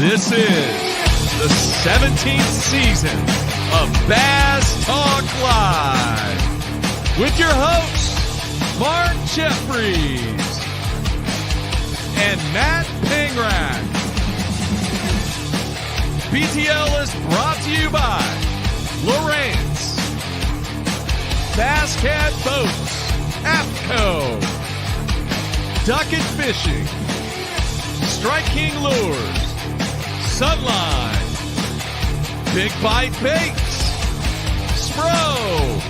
This is the 17th season of Bass Talk Live with your hosts, Mark Jeffries and Matt Pingrak. BTL is brought to you by Lawrence, Bass Cat Boats, AFCO, Ducket Fishing, Strike King Lures, Sunline, Big Bite Baits, Spro,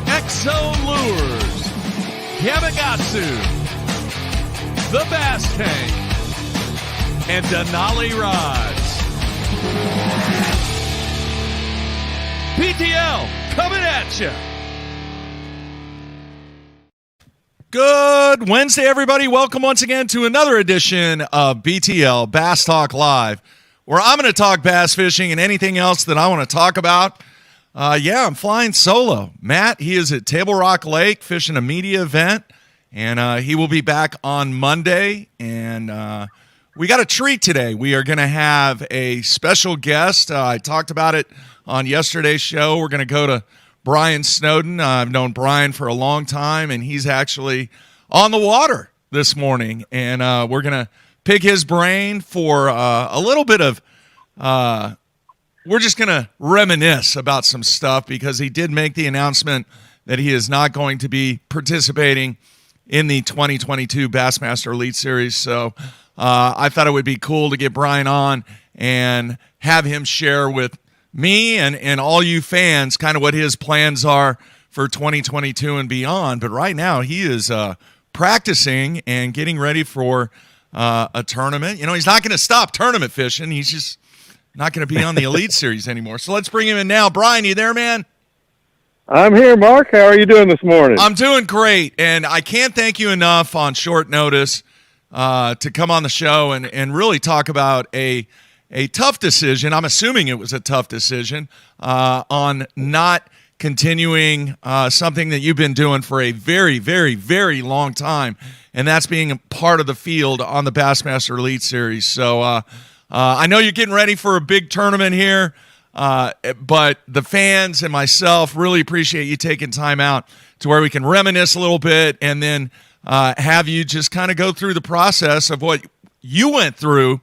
X-Zone Lures, Gamakatsu, The Bass Tank, and Denali Rods. BTL coming at you. Good Wednesday, everybody. Welcome once again to another edition of BTL, Bass Talk Live, where I'm going to talk bass fishing and anything else that I want to talk about. I'm flying solo. Matt, he is at Table Rock Lake fishing a media event, and he will be back on Monday. And we got a treat today. We are going to have a special guest. I talked about it on yesterday's show. We're going to go to Brian Snowden. I've known Brian for a long time, and he's actually on the water this morning. And we're going to pick his brain for a little bit of we're just going to reminisce about some stuff because he did make the announcement that he is not going to be participating in the 2022 Bassmaster Elite Series. So I thought it would be cool to get Brian on and have him share with me and all you fans kind of what his plans are for 2022 and beyond. But right now he is practicing and getting ready for a tournament. You know, he's not going to stop tournament fishing. He's just not going to be on the Elite Series anymore. So let's bring him in now. Brian, you there, man? I'm here, Mark. How are you doing this morning? I'm doing great, and I can't thank you enough on short notice to come on the show and really talk about a tough decision. I'm assuming it was a tough decision on not continuing something that you've been doing for a very, very, very long time, and that's being a part of the field on the Bassmaster Elite Series. So I know you're getting ready for a big tournament here, but the fans and myself really appreciate you taking time out to where we can reminisce a little bit and then have you just kind of go through the process of what you went through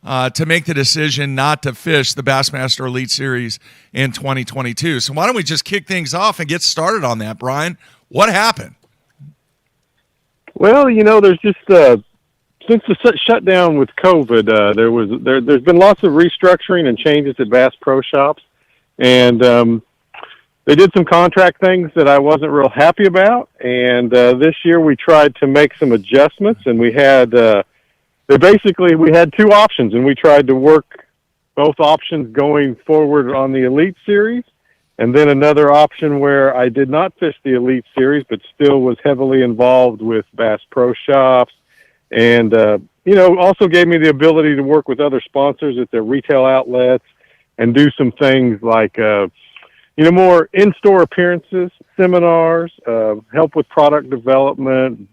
to make the decision not to fish the Bassmaster Elite Series in 2022. So why don't we just kick things off and get started on that, Brian? What happened? Well, you know, there's just since the shutdown with COVID, there's been lots of restructuring and changes at Bass Pro Shops, and they did some contract things that I wasn't real happy about. And this year we tried to make some adjustments, and we had we had two options, and we tried to work both options going forward on the Elite Series, and then another option where I did not fish the Elite Series, but still was heavily involved with Bass Pro Shops, and also gave me the ability to work with other sponsors at their retail outlets and do some things like more in-store appearances, seminars, help with product development,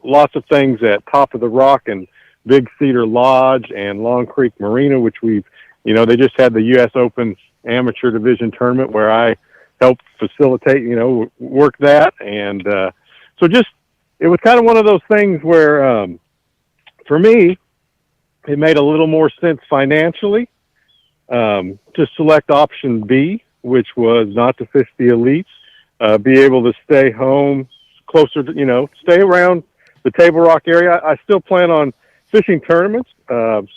lots of things at Top of the Rock and Big Cedar Lodge and Long Creek Marina, which they just had the U.S. Open Amateur Division tournament where I helped facilitate, work that. And so it was kind of one of those things where, for me, it made a little more sense financially to select option B, which was not to fish the Elites, be able to stay home closer to, stay around the Table Rock area. I still plan on fishing tournaments,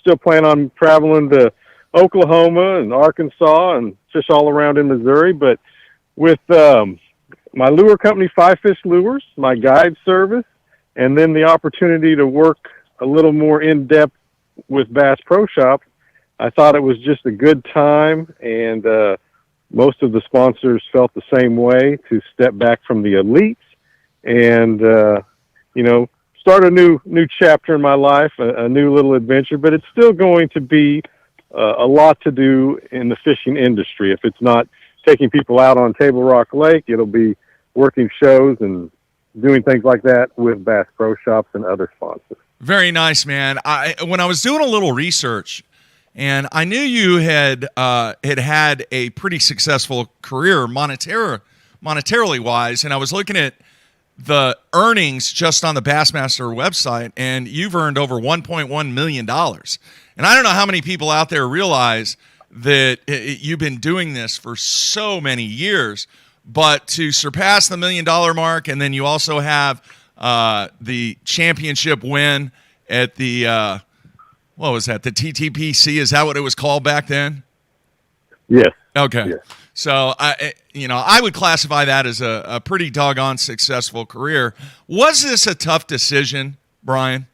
still plan on traveling to Oklahoma and Arkansas and fish all around in Missouri. But with my lure company, Five Fish Lures, my guide service, and then the opportunity to work a little more in-depth with Bass Pro Shop, I thought it was just a good time, and most of the sponsors felt the same way, to step back from the Elites and, start a new chapter in my life, a new little adventure. But it's still going to be a lot to do in the fishing industry. If it's not taking people out on Table Rock Lake, it'll be working shows and doing things like that with Bass Pro Shops and other sponsors. Very nice, man. When I was doing a little research And I knew you had had a pretty successful career monetarily wise, and I was looking at the earnings just on the Bassmaster website, and you've earned over $1.1 million. And I don't know how many people out there realize that you've been doing this for so many years, but to surpass the $1 million mark, and then you also have the championship win at the what was that? The TTPC? Is that what it was called back then? Yes. Okay. Yes. So I would classify that as a pretty doggone successful career. Was this a tough decision, Brian?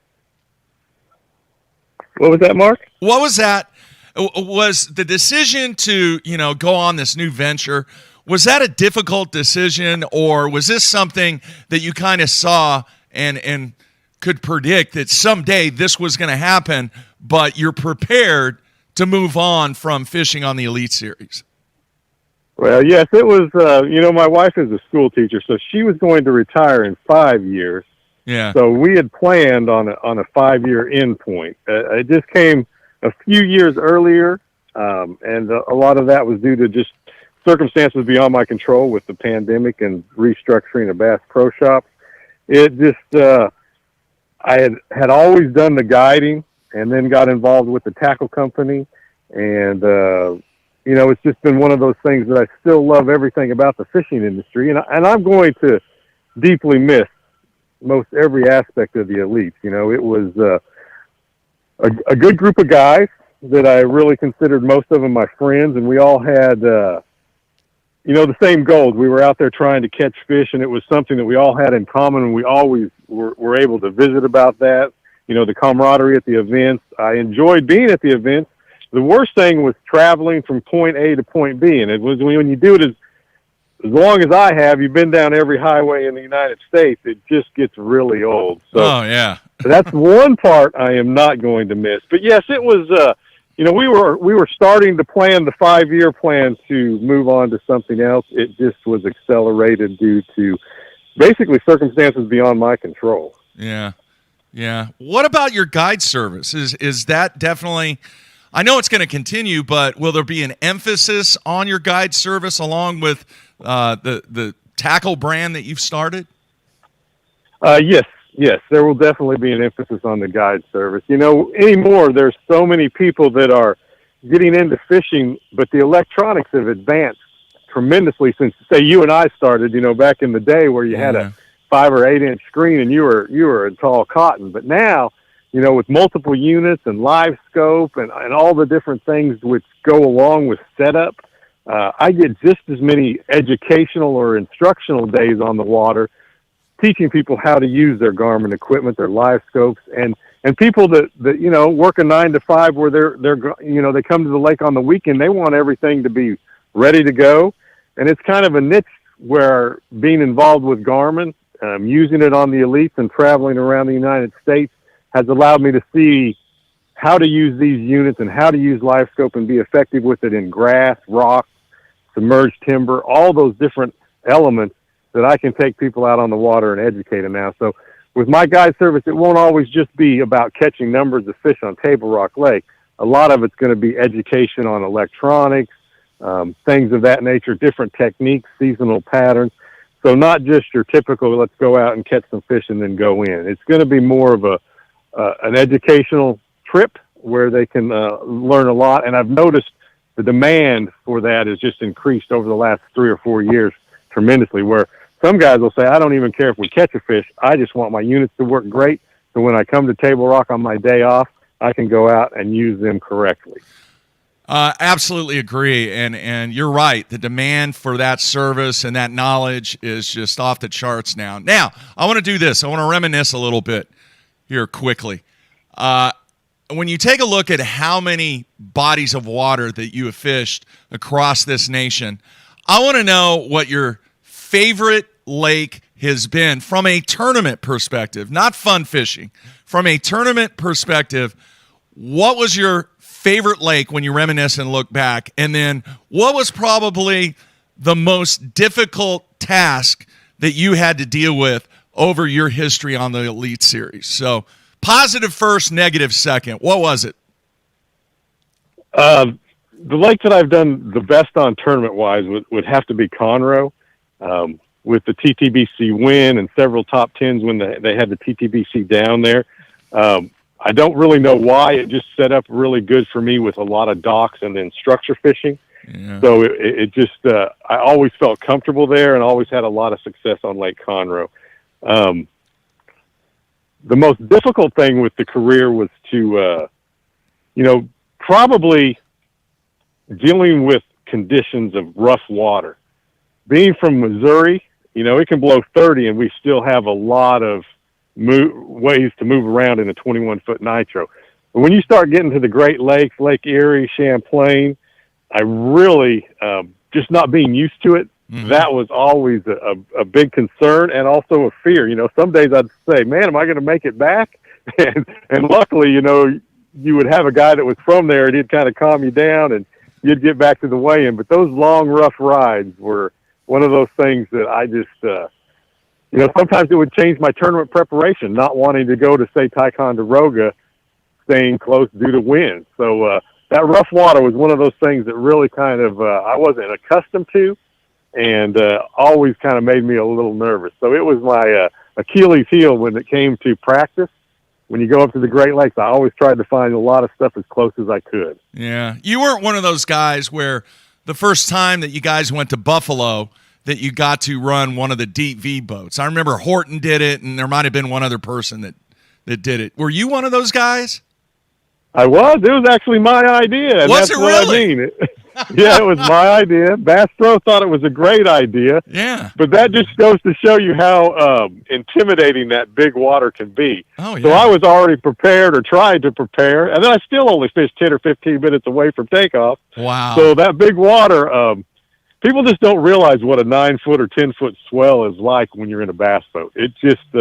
What was that, Mark? What was that? Was the decision to, go on this new venture, was that a difficult decision, or was this something that you kind of saw and could predict that someday this was going to happen, but you're prepared to move on from fishing on the Elite Series? Well, yes, it was, my wife is a school teacher, so she was going to retire in 5 years. Yeah. So we had planned on a 5-year end point. It just came a few years earlier, and a lot of that was due to just circumstances beyond my control with the pandemic and restructuring of Bass Pro Shops. It just, I had always done the guiding and then got involved with the tackle company. And, it's just been one of those things that I still love everything about the fishing industry. And I'm going to deeply miss most every aspect of the Elites. It was a good group of guys that I really considered most of them my friends. And we all had, the same goals. We were out there trying to catch fish, and it was something that we all had in common, and we always were able to visit about that. The camaraderie at the events. I enjoyed being at the events. The worst thing was traveling from point A to point B, and it was when you do it as long as I have, you've been down every highway in the United States, it just gets really old. So yeah. That's one part I am not going to miss. But yes, it was, we were starting to plan the 5-year plan to move on to something else. It just was accelerated due to basically circumstances beyond my control. Yeah. Yeah. What about your guide service? Is that definitely, I know it's going to continue, but will there be an emphasis on your guide service along with the tackle brand that you've started? Yes, there will definitely be an emphasis on the guide service. Anymore, there's so many people that are getting into fishing, but the electronics have advanced tremendously since, say, you and I started, back in the day where you had a 5 or 8 inch screen and you were a tall cotton. But now, with multiple units and live scope and all the different things which go along with setup, I get just as many educational or instructional days on the water, teaching people how to use their Garmin equipment, their live scopes, and people that work a 9 to 5 where they come to the lake on the weekend, they want everything to be ready to go. And it's kind of a niche where being involved with Garmin, using it on the Elites and traveling around the United States has allowed me to see how to use these units and how to use live scope and be effective with it in grass, rock, submerged timber, all those different elements that I can take people out on the water and educate them now. So with my guide service, it won't always just be about catching numbers of fish on Table Rock Lake. A lot of it's going to be education on electronics, things of that nature, different techniques, seasonal patterns. So not just your typical, let's go out and catch some fish and then go in. It's going to be more of an educational trip where they can learn a lot. And I've noticed the demand for that has just increased over the last 3 or 4 years tremendously, where some guys will say, I don't even care if we catch a fish. I just want my units to work great. So when I come to Table Rock on my day off, I can go out and use them correctly. Absolutely agree. And you're right. The demand for that service and that knowledge is just off the charts now. Now, I want to do this. I want to reminisce a little bit here quickly. When you take a look at how many bodies of water that you have fished across this nation, I want to know what your favorite lake has been from a tournament perspective, not fun fishing. From a tournament perspective, what was your favorite lake when you reminisce and look back? And then what was probably the most difficult task that you had to deal with over your history on the Elite Series? So positive first, negative second. What was it? The lake that I've done the best on tournament-wise would have to be Conroe, with the TTBC win and several top tens when they had the TTBC down there. I don't really know why. It just set up really good for me with a lot of docks and then structure fishing. Yeah. So it just, I always felt comfortable there and always had a lot of success on Lake Conroe. The most difficult thing with the career was to, probably dealing with conditions of rough water. Being from Missouri, it can blow 30 and we still have a lot of ways to move around in a 21-foot nitro. But when you start getting to the Great Lakes, Lake Erie, Champlain, I really, just not being used to it, that was always a big concern and also a fear. Some days I'd say, man, am I going to make it back? And luckily, you would have a guy that was from there and he'd kind of calm you down and you'd get back to the weigh-in. But those long, rough rides were one of those things that I just, sometimes it would change my tournament preparation, not wanting to go to, say, Ticonderoga, staying close due to wind. So that rough water was one of those things that really kind of I wasn't accustomed to and always kind of made me a little nervous. So it was my Achilles heel when it came to practice. When you go up to the Great Lakes, I always tried to find a lot of stuff as close as I could. Yeah. You weren't one of those guys where the first time that you guys went to Buffalo that you got to run one of the deep V boats. I remember Horton did it, and there might have been one other person that did it. Were you one of those guys? I was. It was actually my idea. And Was that's it what really? I mean. Yeah, it was my idea. Bass Pro thought it was a great idea. Yeah. But that just goes to show you how intimidating that big water can be. Oh, yeah. So I was already prepared or tried to prepare, and then I still only fished 10 or 15 minutes away from takeoff. Wow. So that big water, people just don't realize what a 9-foot or 10-foot swell is like when you're in a bass boat. It just,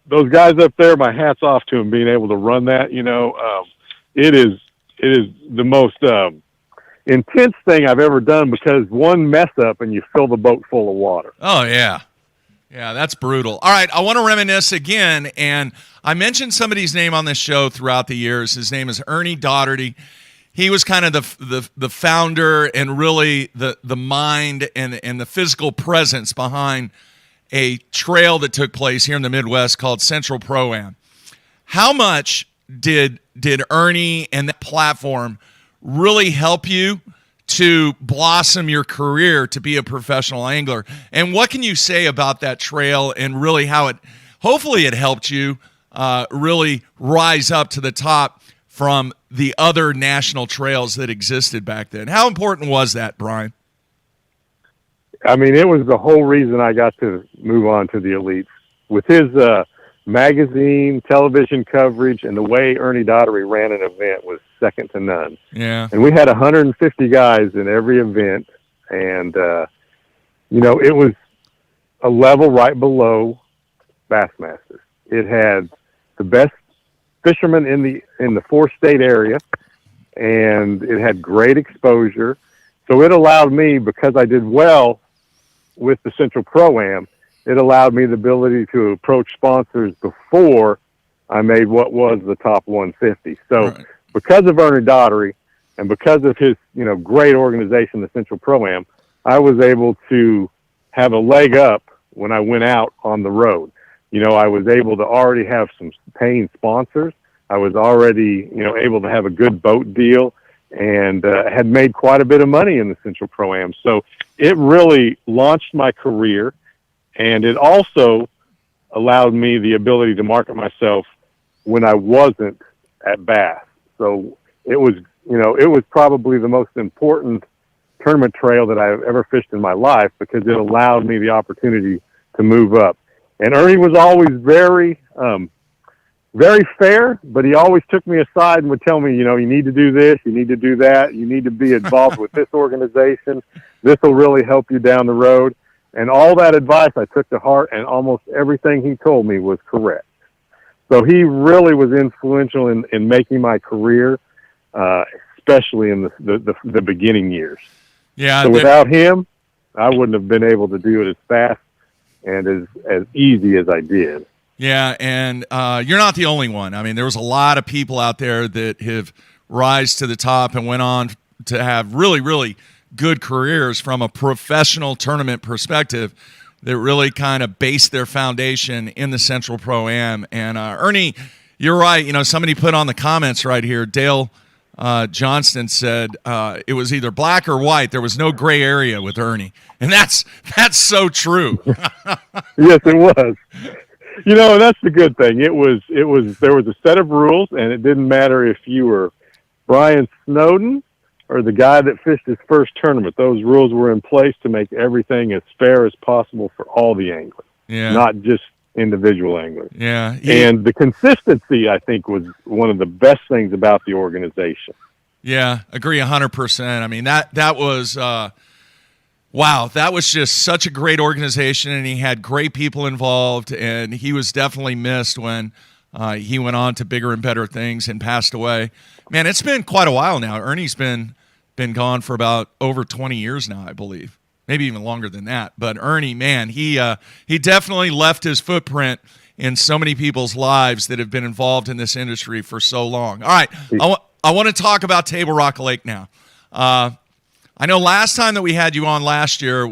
those guys up there, my hat's off to them being able to run that. It is the most intense thing I've ever done because one mess up and you fill the boat full of water. Oh, yeah. Yeah, that's brutal. All right, I want to reminisce again, and I mentioned somebody's name on this show throughout the years. His name is Ernie Daugherty. He was kind of the founder and really the mind and the physical presence behind a trail that took place here in the Midwest called Central Pro-Am. How much did Ernie and that platform really help you to blossom your career to be a professional angler? And what can you say about that trail and really how hopefully it helped you really rise up to the top from the other national trails that existed back then? How important was that, Brian? I mean, it was the whole reason I got to move on to the elites. With his magazine, television coverage, and the way Ernie Daugherty ran an event was second to none. Yeah. And we had 150 guys in every event, and it was a level right below Bassmasters. It had the best fishermen in the 4-state area, and it had great exposure. So it allowed me, because I did well with the Central Pro-Am, it allowed me the ability to approach sponsors before I made what was the top 150. So right. Because of Ernie Daugherty and because of his, great organization, the Central Pro-Am, I was able to have a leg up when I went out on the road. I was able to already have some paying sponsors. I was already, able to have a good boat deal and had made quite a bit of money in the Central Pro-Am. So it really launched my career, and it also allowed me the ability to market myself when I wasn't at Bass. So it was, it was probably the most important tournament trail that I've ever fished in my life because it allowed me the opportunity to move up. And Ernie was always very, very fair, but he always took me aside and would tell me, you need to do this, you need to do that, you need to be involved with this organization. This will really help you down the road. And all that advice I took to heart, and almost everything he told me was correct. So he really was influential in making my career, especially in the beginning years. Yeah. So without him, I wouldn't have been able to do it as fast and as easy as I did. Yeah, and you're not the only one. I mean, there was a lot of people out there that have rise to the top and went on to have really, really good careers from a professional tournament perspective that really kind of based their foundation in the Central Pro-Am. And Ernie, you're right. Somebody put on the comments right here, Dale Johnston said it was either black or white. There was no gray area with Ernie. And that's so true. Yes, it was. That's the good thing. There was a set of rules, and it didn't matter if you were Brian Snowden or the guy that fished his first tournament. Those rules were in place to make everything as fair as possible for all the anglers, not just individual anglers. Yeah. And the consistency, I think, was one of the best things about the organization. Yeah, agree 100%. I mean, that was wow, that was just such a great organization, and he had great people involved, and he was definitely missed when he went on to bigger and better things and passed away. Man, it's been quite a while now. Ernie's been gone for about over 20 years now, I believe. Maybe even longer than that. But Ernie, man, he definitely left his footprint in so many people's lives that have been involved in this industry for so long. All right, I want to talk about Table Rock Lake now. I know last time that we had you on last year,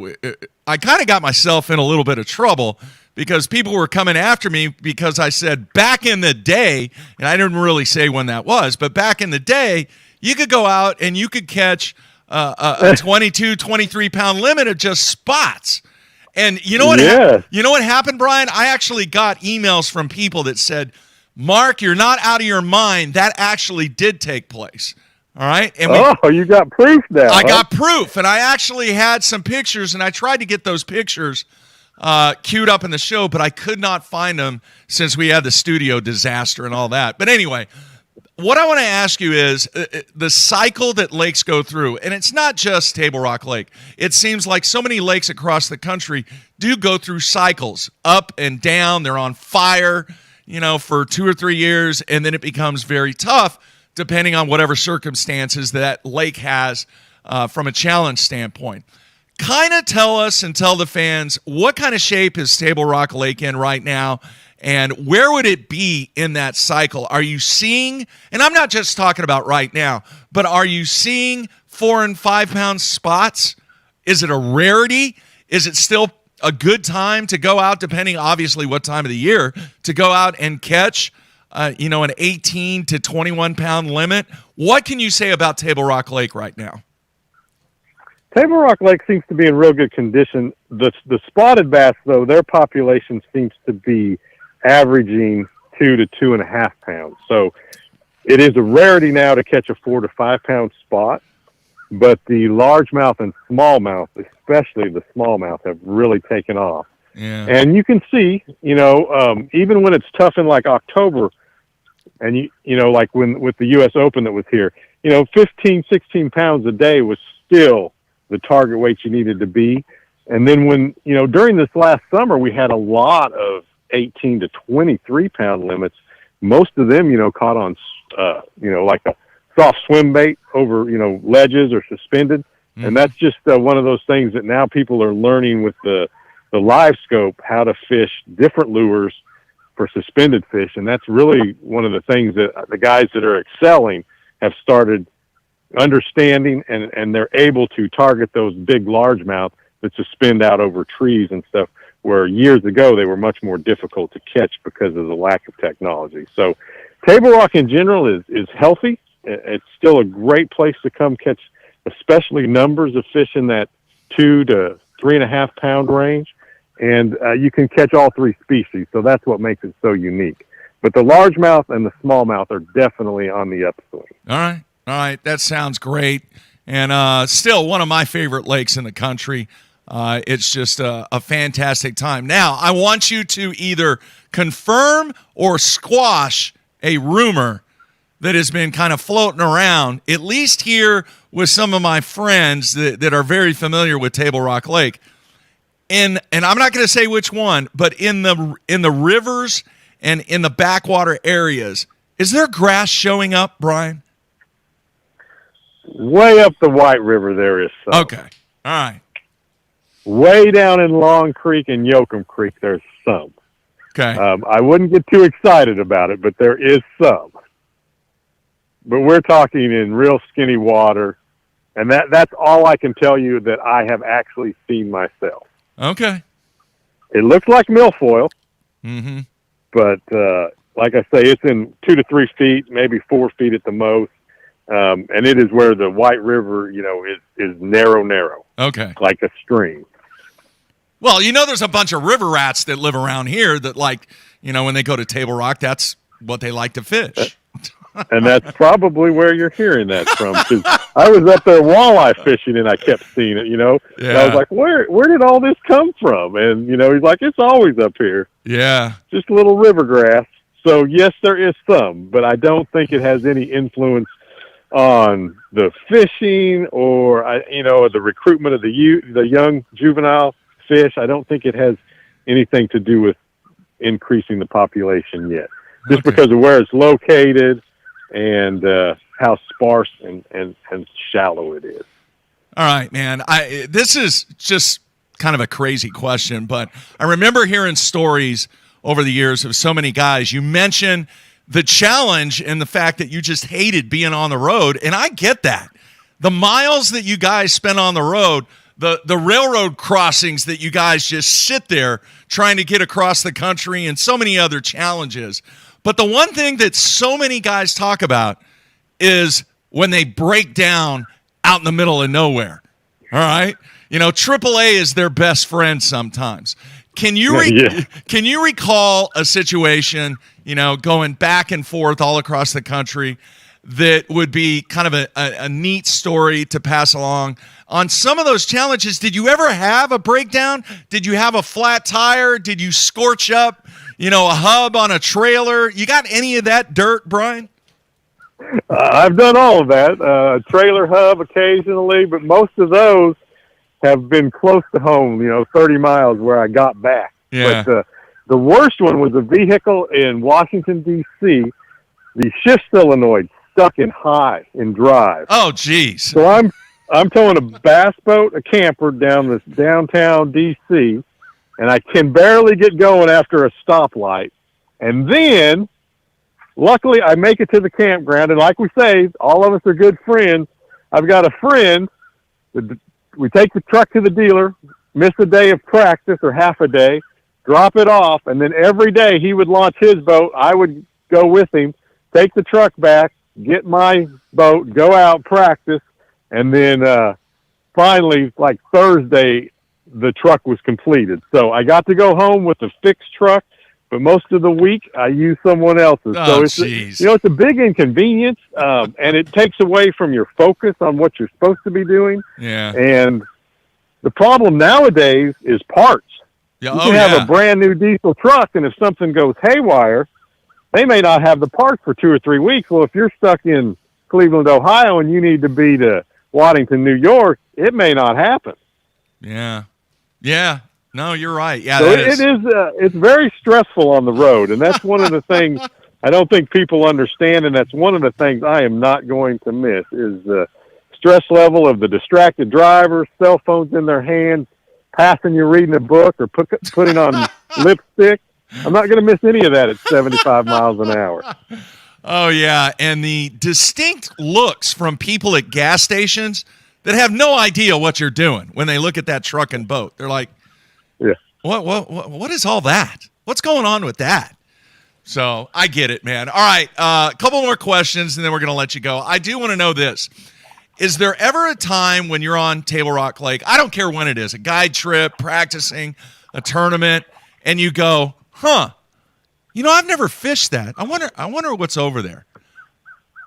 I kind of got myself in a little bit of trouble because people were coming after me because I said back in the day, and I didn't really say when that was, but back in the day, you could go out and you could catch a 22, 23-pound limit of just spots. And you know what? You know what happened, Brian? I actually got emails from people that said, Mark, you're not out of your mind. That actually did take place. All right. And you got proof now. I got proof, and I actually had some pictures, and I tried to get those pictures queued up in the show, but I could not find them since we had the studio disaster and all that. But anyway, what I want to ask you is the cycle that lakes go through, and it's not just Table Rock Lake. It seems like so many lakes across the country do go through cycles, up and down. They're on fire, for 2 or 3 years, and then it becomes very tough depending on whatever circumstances that lake has from a challenge standpoint. Kind of tell us and tell the fans what kind of shape is Table Rock Lake in right now, and where would it be in that cycle? Are you seeing, and I'm not just talking about right now, but are you seeing 4 and 5 pound spots? Is it a rarity? Is it still a good time to go out, depending obviously what time of the year, to go out and catch an 18 to 21 pound limit? What can you say about Table Rock Lake right now? Table Rock Lake seems to be in real good condition. The spotted bass, though, their population seems to be averaging 2 to 2.5 pounds. So it is a rarity now to catch a 4 to 5 pound spot, but the largemouth and smallmouth, especially the smallmouth, have really taken off. Yeah. And you can see, even when it's tough in like October, and like with the U.S. Open that was here, 15, 16 pounds a day was still the target weight you needed to be. And then when, during this last summer, we had a lot of 18 to 23 pound limits. Most of them, caught on, like a soft swim bait over, ledges or suspended. Mm-hmm. And that's just one of those things that now people are learning with the live scope, how to fish different lures for suspended fish. And that's really one of the things that the guys that are excelling have started understanding, and they're able to target those big largemouth that suspend out over trees and stuff, where years ago they were much more difficult to catch because of the lack of technology. So Table Rock in general is healthy. It's still a great place to come catch, especially numbers of fish in that 2 to 3.5 pound range. And you can catch all 3 species. So that's what makes it so unique. But the largemouth and the smallmouth are definitely on the upswing. All right, that sounds great. And still one of my favorite lakes in the country. It's just a fantastic time. Now, I want you to either confirm or squash a rumor that has been kind of floating around, at least here with some of my friends that are very familiar with Table Rock Lake. And I'm not going to say which one, but in the rivers and in the backwater areas, is there grass showing up, Brian? Way up the White River, there is some. Okay. All right. Way down in Long Creek and Yoakum Creek, there's some. Okay. I wouldn't get too excited about it, but there is some. but we're talking in real skinny water, and that's all I can tell you that I have actually seen myself. Okay. It looks like milfoil, Mm-hmm. but like I say, it's in 2 to 3 feet, maybe 4 feet at the most, and it is where the White River, is narrow, Okay. like a stream. Well, there's a bunch of river rats that live around here that when they go to Table Rock, that's what they like to fish. And that's probably where you're hearing that from. Because I was up there walleye fishing and I kept seeing it, Yeah. And I was like, where did all this come from? And, he's like, it's always up here. Yeah. Just a little river grass. So, yes, there is some, but I don't think it has any influence on the fishing or, the recruitment of the young juvenile fish. I don't think it has anything to do with increasing the population yet. Just because of where it's located and how sparse and shallow it is. All right, man. This is just kind of a crazy question, but I remember hearing stories over the years of so many guys. You mentioned the challenge and the fact that you just hated being on the road, and I get that. The miles that you guys spend on the road, the railroad crossings that you guys just sit there trying to get across the country, and so many other challenges. But the one thing that so many guys talk about is when they break down out in the middle of nowhere. All right? AAA is their best friend sometimes. Can you Can you recall a situation, going back and forth all across the country that would be kind of a neat story to pass along? On some of those challenges, did you ever have a breakdown? Did you have a flat tire? Did you scorch up, a hub on a trailer? You got any of that dirt, Brian? I've done all of that. Trailer hub occasionally, but most of those have been close to home, 30 miles where I got back. Yeah. But the worst one was a vehicle in Washington, D.C., the shift solenoid stuck in high in drive. Oh, geez. So I'm towing a bass boat, a camper down this downtown D.C., and I can barely get going after a stoplight. And then, luckily, I make it to the campground, and like we say, all of us are good friends. I've got a friend. We take the truck to the dealer, miss a day of practice or half a day, drop it off, and then every day he would launch his boat. I would go with him, take the truck back, get my boat, go out, practice, and then finally, like Thursday, the truck was completed. So I got to go home with a fixed truck, but most of the week I use someone else's. Oh, so it's a big inconvenience, and it takes away from your focus on what you're supposed to be doing. Yeah. And the problem nowadays is parts. Yeah. You can have a brand new diesel truck, and if something goes haywire, they may not have the parts for 2 or 3 weeks. Well, if you're stuck in Cleveland, Ohio, and you need to be to Waddington, New York, it may not happen. Yeah. Yeah. No, you're right. Yeah, so it's very stressful on the road, and that's one of the things I don't think people understand, and that's one of the things I am not going to miss is the stress level of the distracted drivers, cell phones in their hands, passing you reading a book or putting on lipstick. I'm not going to miss any of that at 75 miles an hour. Oh, yeah, and the distinct looks from people at gas stations that have no idea what you're doing when they look at that truck and boat. They're like, yeah. What is all that? What's going on with that? So I get it, man. All right, a couple more questions, and then we're going to let you go. I do want to know this. Is there ever a time when you're on Table Rock Lake, I don't care when it is, a guide trip, practicing, a tournament, and you go, I've never fished that. I wonder what's over there.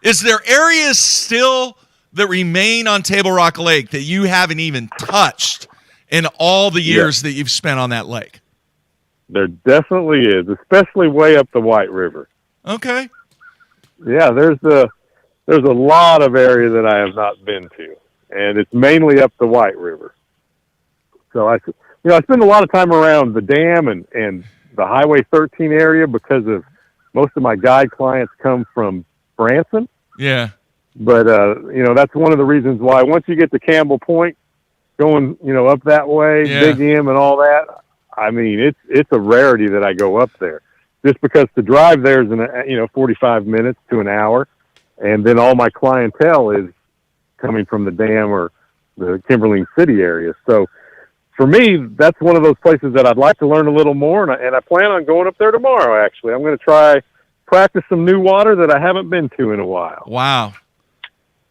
Is there areas still that remain on Table Rock Lake that you haven't even touched in all the years that you've spent on that lake? There definitely is, especially way up the White River. Okay. Yeah, there's a lot of area that I have not been to, and it's mainly up the White River. So I spend a lot of time around the dam and the Highway 13 area because of most of my guide clients come from Branson. Yeah. But, that's one of the reasons why once you get to Campbell Point, going, up that way, Big M and all that, I mean, it's a rarity that I go up there just because to drive there is 45 minutes to an hour. and then all my clientele is coming from the dam or the Kimberlene City area. So for me, that's one of those places that I'd like to learn a little more, and I plan on going up there tomorrow, actually. I'm going to try practice some new water that I haven't been to in a while. Wow.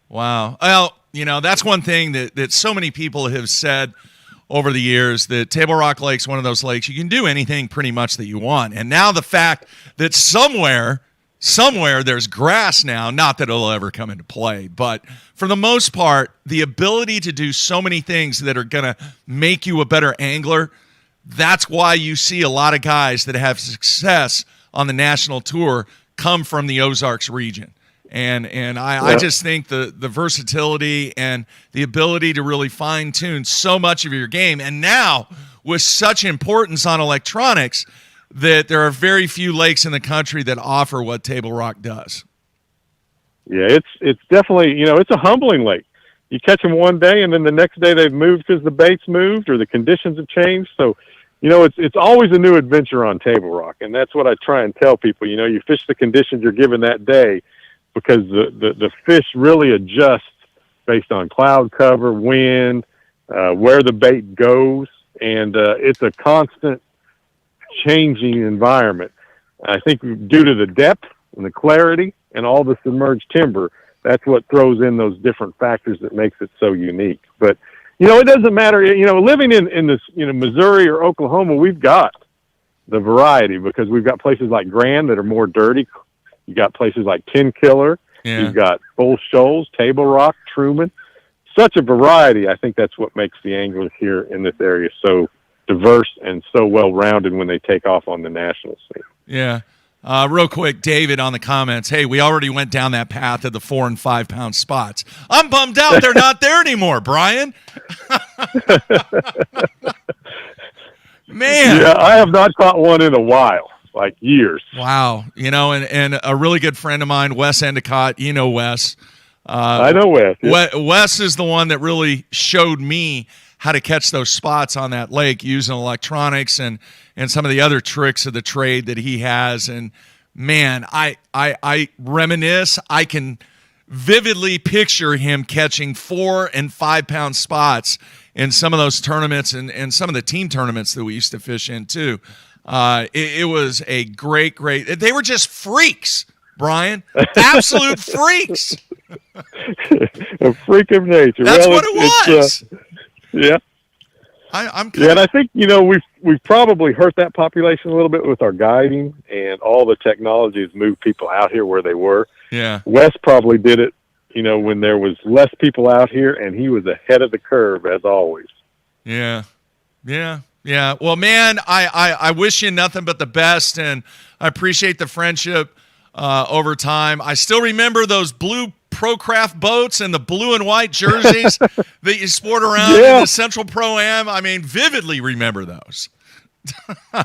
Well, that's one thing that so many people have said over the years, that Table Rock Lake's one of those lakes you can do anything pretty much that you want. And now the fact that somewhere there's grass now, not that it'll ever come into play, but for the most part, the ability to do so many things that are going to make you a better angler, that's why you see a lot of guys that have success on the national tour come from the Ozarks region. And I just think the versatility and the ability to really fine-tune so much of your game, and now with such importance on electronics, that there are very few lakes in the country that offer what Table Rock does. Yeah, it's definitely, it's a humbling lake. You catch them one day, and then the next day they've moved because the bait's moved or the conditions have changed. So, it's always a new adventure on Table Rock, and that's what I try and tell people. You fish the conditions you're given that day, because the fish really adjust based on cloud cover, wind, where the bait goes, and it's a constant changing environment. I think due to the depth and the clarity and all the submerged timber, that's what throws in those different factors that makes it so unique. But, it doesn't matter. Living in this, Missouri or Oklahoma, we've got the variety, because we've got places like Grand that are more dirty. You got places like Tin Killer. Yeah. You've got Bull Shoals, Table Rock, Truman. Such a variety. I think that's what makes the anglers here in this area so diverse and so well-rounded when they take off on the national scene. Yeah. Real quick, David on the comments. Hey, we already went down that path of the 4 and 5 pound spots. I'm bummed out they're not there anymore, Brian. Man. Yeah, I have not caught one in a while. Like years. Wow. And a really good friend of mine, Wes Endicott, Wes. I know Wes. Yeah. Wes is the one that really showed me how to catch those spots on that lake using electronics and some of the other tricks of the trade that he has. And man, I reminisce. I can vividly picture him catching 4 and 5 pound spots in some of those tournaments and some of the team tournaments that we used to fish in too. It was a great, they were just freaks, Brian. Absolute freaks. A freak of nature. That's what it was. Yeah. And I think, we've probably hurt that population a little bit with our guiding, and all the technology has moved people out here where they were. Yeah. Wes probably did it, when there was less people out here, and he was ahead of the curve as always. Yeah. Well, man, I wish you nothing but the best, and I appreciate the friendship over time. I still remember those blue Procraft boats and the blue and white jerseys that you sport around in the Central Pro-Am. I mean, vividly remember those.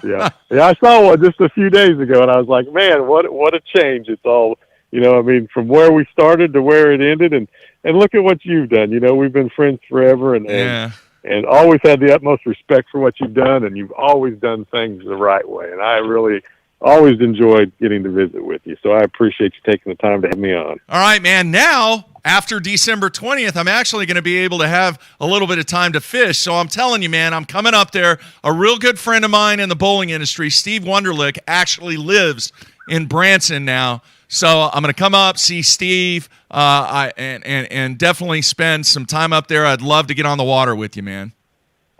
Yeah, I saw one just a few days ago, and I was like, man, what a change. It's all, from where we started to where it ended, and look at what you've done. We've been friends forever, and always had the utmost respect for what you've done, and you've always done things the right way. And I really always enjoyed getting to visit with you. So I appreciate you taking the time to have me on. All right, man. Now, after December 20th, I'm actually going to be able to have a little bit of time to fish. So I'm telling you, man, I'm coming up there. A real good friend of mine in the bowling industry, Steve Wunderlich, actually lives in Branson now. So I'm going to come up, see Steve, and definitely spend some time up there. I'd love to get on the water with you, man.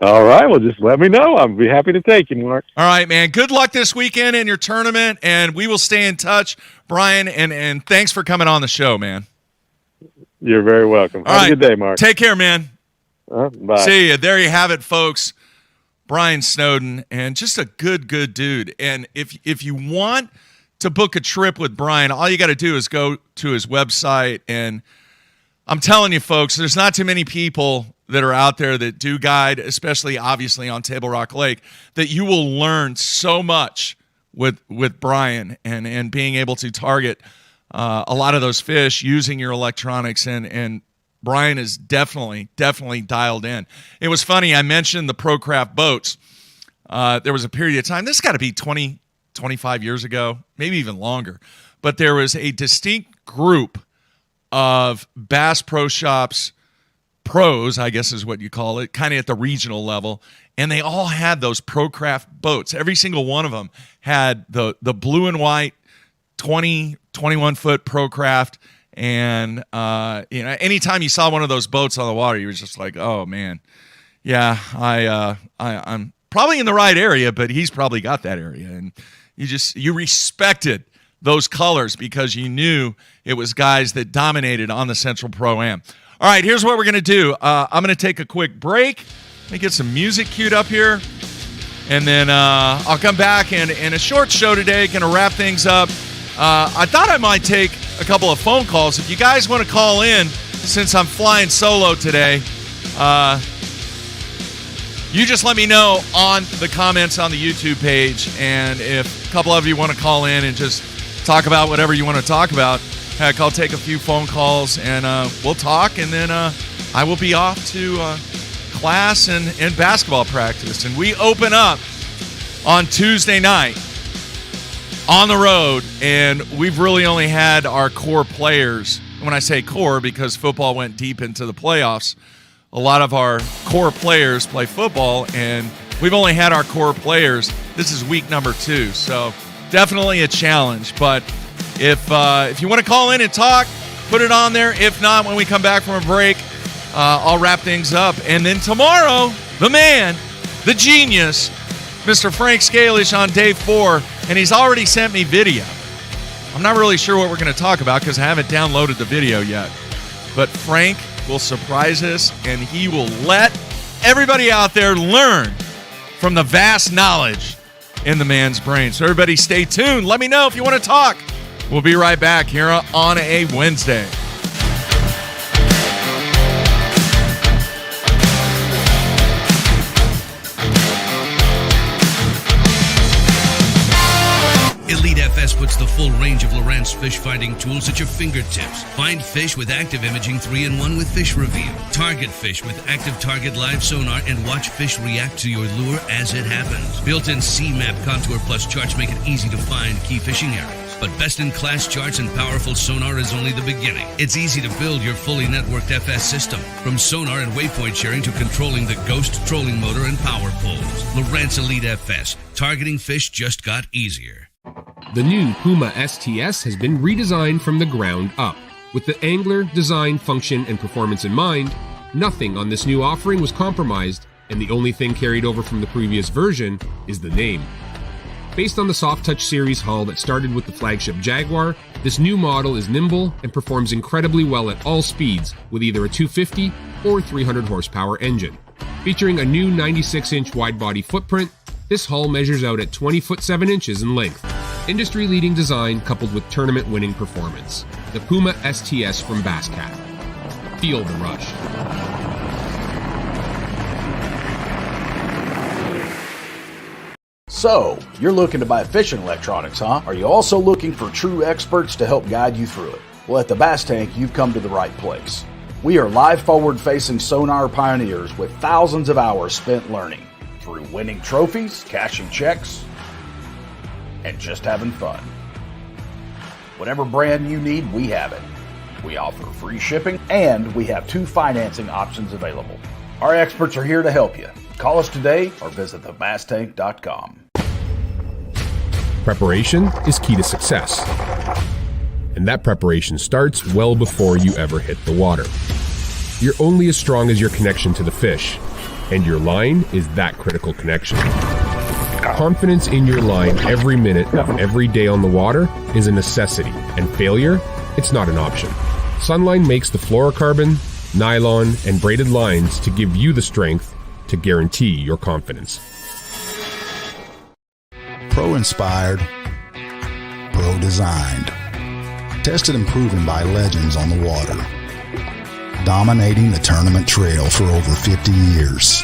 All right. Well, just let me know. I'll be happy to take you, Mark. All right, man. Good luck this weekend in your tournament, and we will stay in touch, Brian, and thanks for coming on the show, man. You're very welcome. Have a good day, Mark. Take care, man. Bye. See you. There you have it, folks. Brian Snowden, and just a good dude. And if you want to book a trip with Brian, all you got to do is go to his website. And I'm telling you, folks, there's not too many people that are out there that do guide, especially obviously on Table Rock Lake, that you will learn so much with Brian and being able to target a lot of those fish using your electronics. And Brian is definitely dialed in. It was funny. I mentioned the Procraft boats. There was a period of time, this got to be 25 years ago, maybe even longer, but there was a distinct group of Bass Pro Shops pros, I guess is what you call it, kind of at the regional level, and they all had those ProCraft boats. Every single one of them had the blue and white 21-foot ProCraft, and anytime you saw one of those boats on the water, you were just like, oh man, yeah, I'm probably in the right area, but he's probably got that area, and you respected those colors because you knew it was guys that dominated on the Central Pro-Am. All right, here's what we're going to do. I'm going to take a quick break. Let me get some music queued up here. And then I'll come back and in a short show today, going to wrap things up. I thought I might take a couple of phone calls. If you guys want to call in, since I'm flying solo today, you just let me know on the comments on the YouTube page. And if a couple of you want to call in and just talk about whatever you want to talk about, heck, I'll take a few phone calls and we'll talk. And then I will be off to class and basketball practice. And we open up on Tuesday night on the road. And we've really only had our core players. When I say core, because football went deep into the playoffs, a lot of our core players play football, and we've only had our core players. This is week number 2, so definitely a challenge. But if you want to call in and talk, put it on there. If not, when we come back from a break, I'll wrap things up. And then tomorrow, the man, the genius, Mr. Frank Scalish on day 4, and he's already sent me video. I'm not really sure what we're going to talk about because I haven't downloaded the video yet. But Frank will surprise us, and he will let everybody out there learn from the vast knowledge in the man's brain. So everybody stay tuned. Let me know if you want to talk. We'll be right back here on a Wednesday. Elite FS puts the full range of Lowrance fish finding tools at your fingertips. Find fish with active imaging 3-in-1 with Fish Reveal. Target fish with active target live sonar and watch fish react to your lure as it happens. Built-in C-Map Contour Plus charts make it easy to find key fishing areas. But best-in-class charts and powerful sonar is only the beginning. It's easy to build your fully networked FS system. From sonar and waypoint sharing to controlling the Ghost trolling motor and power poles. Lowrance Elite FS. Targeting fish just got easier. The new Puma STS has been redesigned from the ground up. With the angler, design, function, and performance in mind, nothing on this new offering was compromised, and the only thing carried over from the previous version is the name. Based on the Soft Touch series hull that started with the flagship Jaguar, this new model is nimble and performs incredibly well at all speeds with either a 250 or 300 horsepower engine. Featuring a new 96-inch wide-body footprint, this hull measures out at 20 foot 7 inches in length. Industry-leading design coupled with tournament-winning performance. The Puma STS from Basscat. Feel the rush. So, you're looking to buy fishing electronics, huh? Are you also looking for true experts to help guide you through it? Well, at the Bass Tank, you've come to the right place. We are live forward-facing sonar pioneers with thousands of hours spent learning through winning trophies, cashing checks, and just having fun. Whatever brand you need, we have it. We offer free shipping, and we have 2 financing options available. Our experts are here to help you. Call us today or visit thebasstank.com. Preparation is key to success. And that preparation starts well before you ever hit the water. You're only as strong as your connection to the fish, and your line is that critical connection. Confidence in your line every minute of every day on the water is a necessity, and failure, it's not an option. Sunline makes the fluorocarbon, nylon, and braided lines to give you the strength to guarantee your confidence. Pro-inspired, pro-designed, tested and proven by legends on the water, dominating the tournament trail for over 50 years.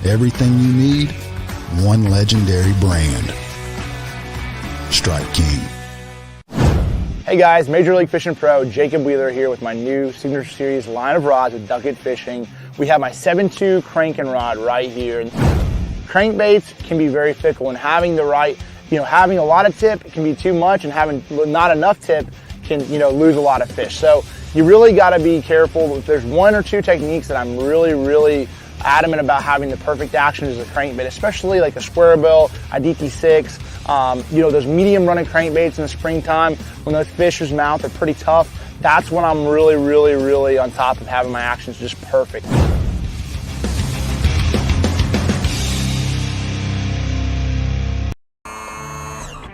Everything you need, one legendary brand. Strike King. Hey guys, Major League Fishing Pro, Jacob Wheeler here with my new Signature Series line of rods with Ducket Fishing. We have my 7.2 cranking rod right here. Crankbaits can be very fickle, and having the right, having a lot of tip can be too much, and having not enough tip can, lose a lot of fish. So you really got to be careful. If there's one or two techniques that I'm really adamant about having the perfect action is a crankbait, especially like a square bill, a DT6, those medium running crankbaits in the springtime when those fish's mouth are pretty tough. That's when I'm really on top of having my actions just perfect.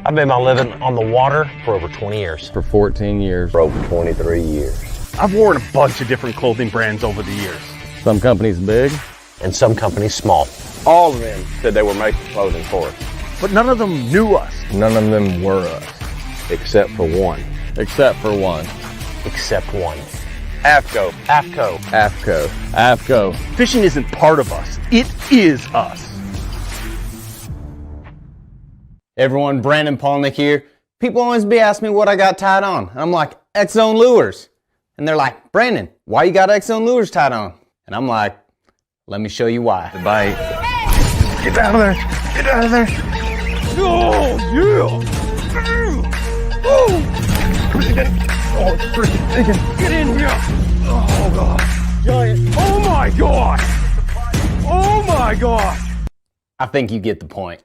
I've made my living on the water for over 20 years. For 14 years. For over 23 years. I've worn a bunch of different clothing brands over the years. Some companies big. And some companies small. All of them said they were making clothing for us. But none of them knew us. None of them were us. Except for one. Except for one. Except one. AFCO. AFCO. AFCO. AFCO. Fishing isn't part of us. It is us. Hey everyone, Brandon Polnick here. People always be asking me what I got tied on. And I'm like, X-Zone Lures. And they're like, Brandon, why you got X-Zone Lures tied on? And I'm like, let me show you why. The bite. Get out of there. Get out of there. Oh, yeah. Oh, it's freaking big. Get in here. Oh, God. Giant. Oh, my God. Oh, my God. I think you get the point.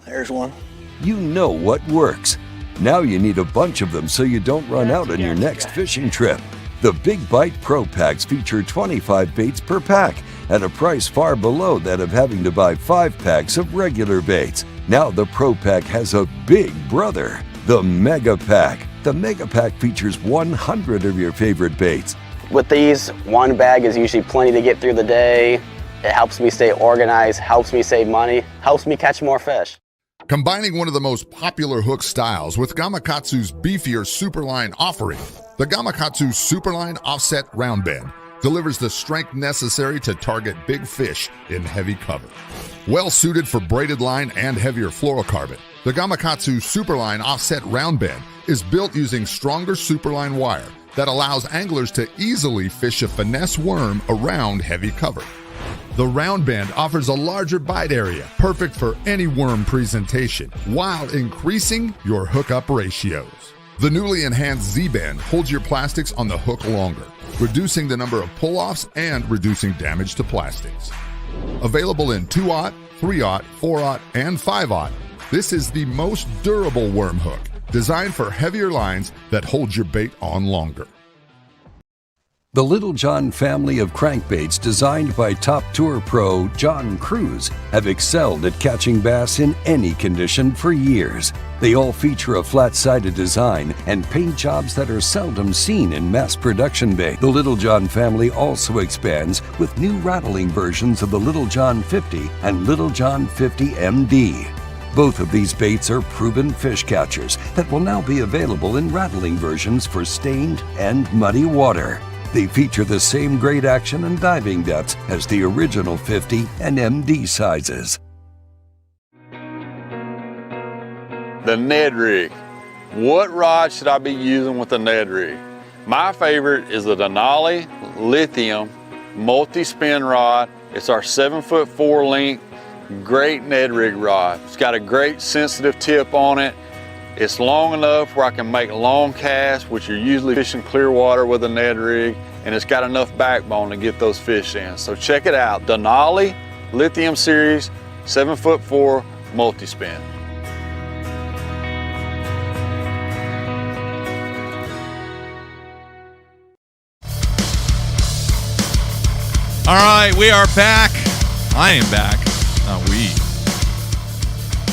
There's one. You know what works. Now you need a bunch of them so you don't run out on your next fishing trip. The Big Bite Pro Packs feature 25 baits per pack at a price far below that of having to buy 5 packs of regular baits. Now the Pro Pack has a big brother, the Mega Pack. The Mega Pack features 100 of your favorite baits. With these, one bag is usually plenty to get through the day. It helps me stay organized, helps me save money, helps me catch more fish. Combining one of the most popular hook styles with Gamakatsu's beefier Superline offering, the Gamakatsu Superline Offset Round Bend delivers the strength necessary to target big fish in heavy cover. Well suited for braided line and heavier fluorocarbon, the Gamakatsu Superline Offset Round Bend is built using stronger Superline wire that allows anglers to easily fish a finesse worm around heavy cover. The round bend offers a larger bite area, perfect for any worm presentation, while increasing your hookup ratios. The newly enhanced Z-Bend holds your plastics on the hook longer, reducing the number of pull-offs and reducing damage to plastics. Available in 2/0, 3/0, 4/0, and 5/0, this is the most durable worm hook, designed for heavier lines that hold your bait on longer. The Little John family of crankbaits designed by top tour pro John Cruz have excelled at catching bass in any condition for years. They all feature a flat-sided design and paint jobs that are seldom seen in mass production bait. The Little John family also expands with new rattling versions of the Little John 50 and Little John 50 MD. Both of these baits are proven fish catchers that will now be available in rattling versions for stained and muddy water. They feature the same great action and diving depths as the original 50 and MD sizes. The Ned Rig. What rod should I be using with the Ned Rig? My favorite is the Denali Lithium multi-spin rod. It's our 7'4" length, great Ned Rig rod. It's got a great sensitive tip on it. It's long enough where I can make long casts, which you're usually fishing clear water with a Ned Rig, and it's got enough backbone to get those fish in. So check it out, Denali Lithium Series 7'4" multi-spin. All right, we are back. I am back, not we.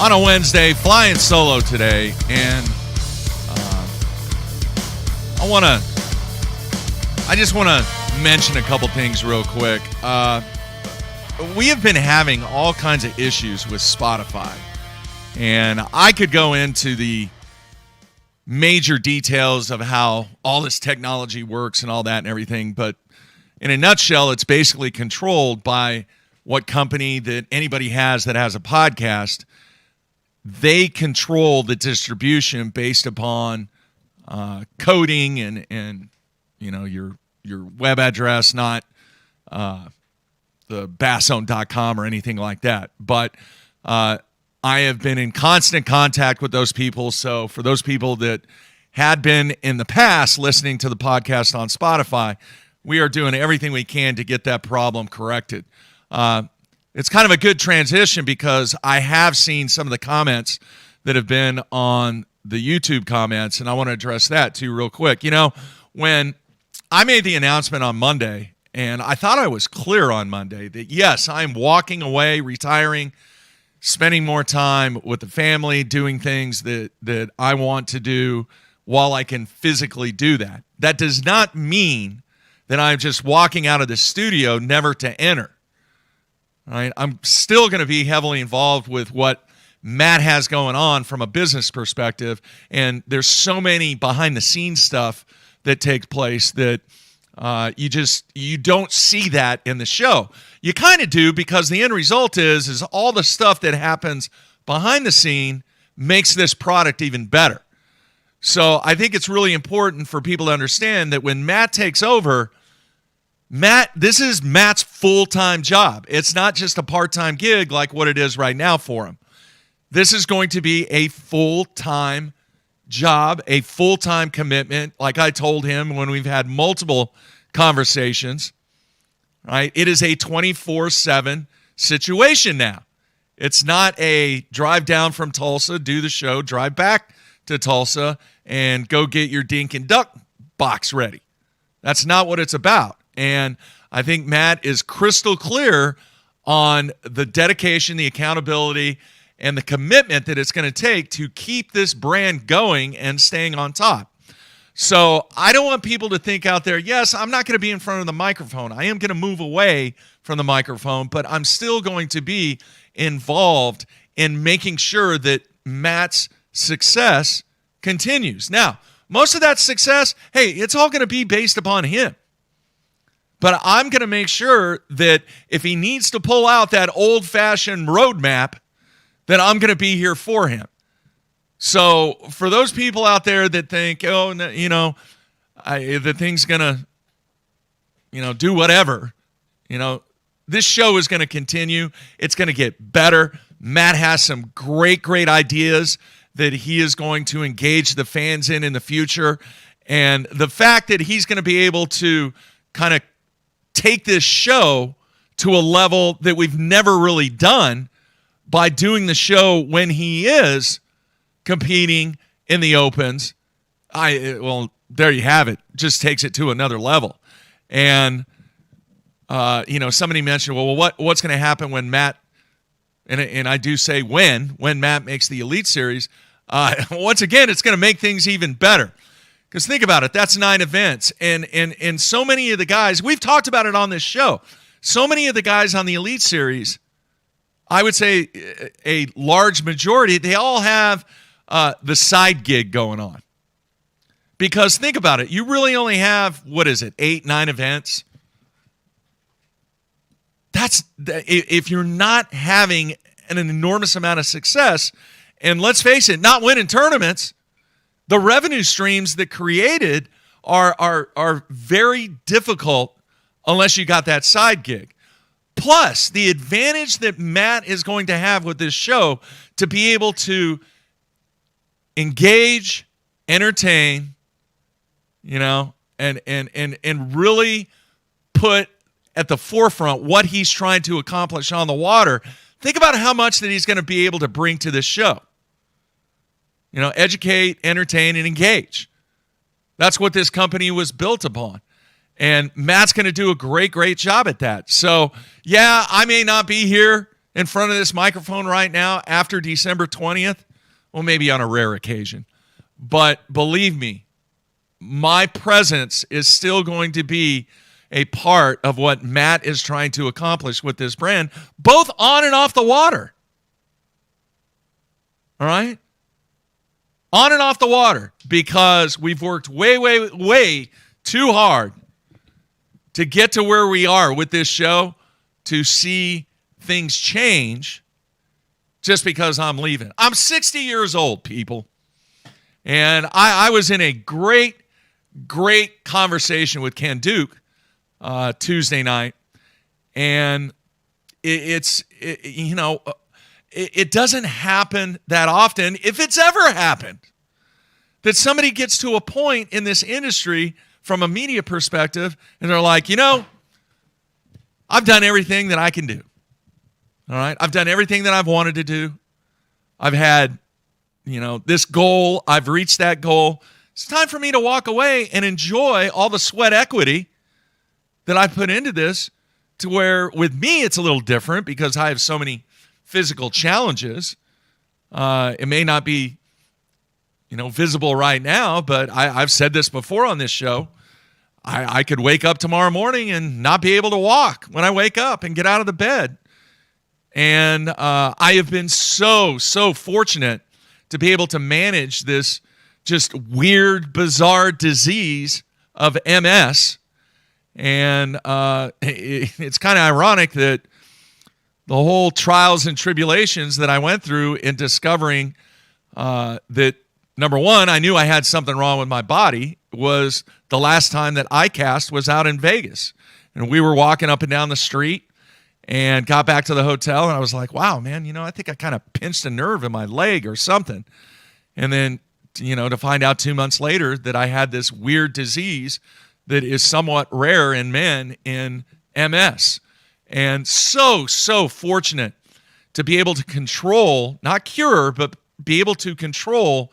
On a Wednesday, flying solo today, and I just want to mention a couple things real quick. We have been having all kinds of issues with Spotify, and I could go into the major details of how all this technology works and all that and everything, but in a nutshell, it's basically controlled by what company that anybody has that has a podcast. they control the distribution based upon coding and your web address, not the basszone.com or anything like that. But I have been in constant contact with those people. So for those people that had been in the past listening to the podcast on Spotify, we are doing everything we can to get that problem corrected. It's kind of a good transition because I have seen some of the comments that have been on the YouTube comments, and I want to address that too real quick. When I made the announcement on Monday, and I thought I was clear on Monday that, yes, I'm walking away, retiring, spending more time with the family, doing things that I want to do while I can physically do that. That does not mean that I'm just walking out of the studio never to enter. All right? I'm still going to be heavily involved with what Matt has going on from a business perspective, and there's so many behind-the-scenes stuff that takes place that you don't see that in the show. You kind of do, because the end result is all the stuff that happens behind the scene makes this product even better. So I think it's really important for people to understand that when Matt takes over, this is Matt's full-time job. It's not just a part-time gig like what it is right now for him. This is going to be a full-time job, a full-time commitment, like I told him when we've had multiple conversations, right? It is a 24/7 situation now. It's not a drive down from Tulsa, do the show, drive back to Tulsa, and go get your dink and duck box ready. That's not what it's about. And I think Matt is crystal clear on the dedication, the accountability, and the commitment that it's going to take to keep this brand going and staying on top. So I don't want people to think out there, yes, I'm not going to be in front of the microphone. I am going to move away from the microphone, but I'm still going to be involved in making sure that Matt's success continues. Now, most of that success, hey, it's all going to be based upon him. But I'm going to make sure that if he needs to pull out that old-fashioned roadmap, then I'm going to be here for him. So for those people out there that think, the thing's going to, do whatever, this show is going to continue. It's going to get better. Matt has some great, great ideas that he is going to engage the fans in the future. And the fact that he's going to be able to kind of take this show to a level that we've never really done by doing the show when he is competing in the Opens, there you have it. Just takes it to another level. And, somebody mentioned, what's going to happen when Matt, and I do say when Matt makes the Elite Series, once again, it's going to make things even better. Because think about it, that's 9 events. And so many of the guys, we've talked about it on this show, so many of the guys on the Elite Series, I would say a large majority, they all have the side gig going on. Because think about it, you really only have, 8, 9 events? If you're not having an enormous amount of success, and let's face it, not winning tournaments, the revenue streams that created are very difficult unless you got that side gig. Plus, the advantage that Matt is going to have with this show to be able to engage, entertain, and really put at the forefront what he's trying to accomplish on the water. Think about how much that he's going to be able to bring to this show. Educate, entertain, and engage. That's what this company was built upon. And Matt's going to do a great, great job at that. So, yeah, I may not be here in front of this microphone right now after December 20th. Well, maybe on a rare occasion. But believe me, my presence is still going to be a part of what Matt is trying to accomplish with this brand, both on and off the water. All right? On and off the water, because we've worked way, way, way too hard to get to where we are with this show, to see things change just because I'm leaving. I'm 60 years old, people. And I was in a great conversation with Ken Duke Tuesday night. And it doesn't happen that often, if it's ever happened, that somebody gets to a point in this industry from a media perspective and they're like, I've done everything that I can do. All right. I've done everything that I've wanted to do. I've had, this goal. I've reached that goal. It's time for me to walk away and enjoy all the sweat equity that I put into this, to where with me, it's a little different because I have so many physical challenges. It may not be, visible right now, but I've said this before on this show. I could wake up tomorrow morning and not be able to walk when I wake up and get out of the bed. And I have been so fortunate to be able to manage this just weird, bizarre disease of MS. And it's kind of ironic that the whole trials and tribulations that I went through in discovering that, number one, I knew I had something wrong with my body, was the last time that ICAST was out in Vegas. And we were walking up and down the street and got back to the hotel, and I was like, wow, man, I think I kind of pinched a nerve in my leg or something. And then, to find out 2 months later that I had this weird disease that is somewhat rare in men in MS. And so fortunate to be able to control, not cure, but be able to control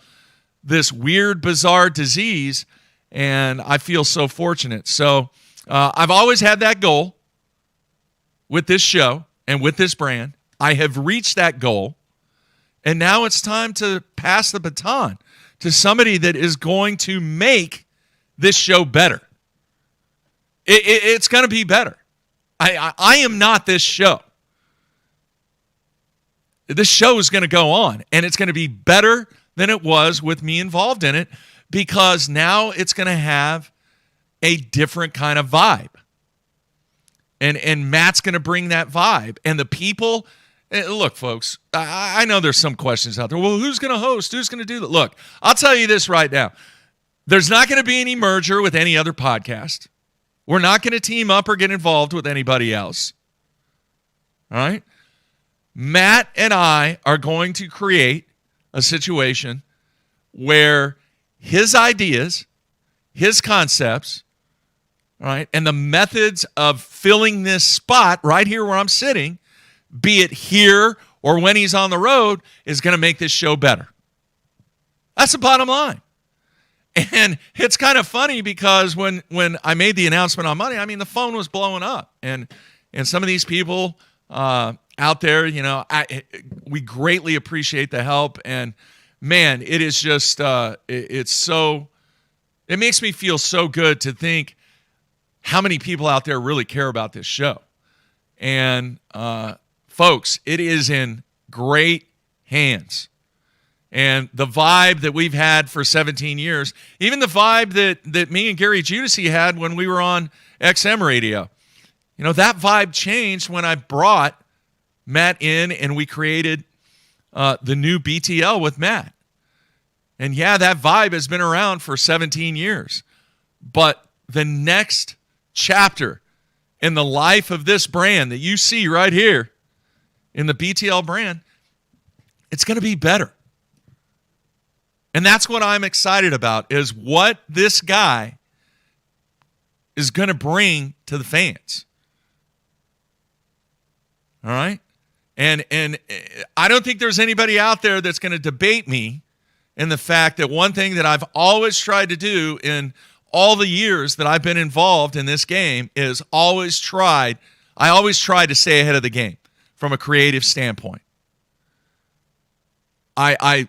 this weird, bizarre disease. And I feel so fortunate. So I've always had that goal with this show and with this brand. I have reached that goal. And now it's time to pass the baton to somebody that is going to make this show better. It's going to be better. I am not this show. This show is going to go on, and it's going to be better than it was with me involved in it, because now it's going to have a different kind of vibe. And Matt's going to bring that vibe. And the people, look, folks, I know there's some questions out there. Well, who's going to host? Who's going to do that? Look, I'll tell you this right now. There's not going to be any merger with any other podcast. We're not going to team up or get involved with anybody else. All right? Matt and I are going to create a situation where his ideas, his concepts, all right, and the methods of filling this spot right here where I'm sitting, be it here or when he's on the road, is going to make this show better. That's the bottom line. And it's kind of funny because when I made the announcement on Monday, the phone was blowing up. And some of these people out there, we greatly appreciate the help. And, man, it is just, it makes me feel so good to think how many people out there really care about this show. And, folks, it is in great hands. And the vibe that we've had for 17 years, even the vibe that me and Gary Giudice had when we were on XM radio, that vibe changed when I brought Matt in and we created the new BTL with Matt. And yeah, that vibe has been around for 17 years. But the next chapter in the life of this brand that you see right here in the BTL brand, it's going to be better. And that's what I'm excited about, is what this guy is going to bring to the fans. All right? And I don't think there's anybody out there that's going to debate me in the fact that one thing that I've always tried to do in all the years that I've been involved in this game is I always tried to stay ahead of the game from a creative standpoint. I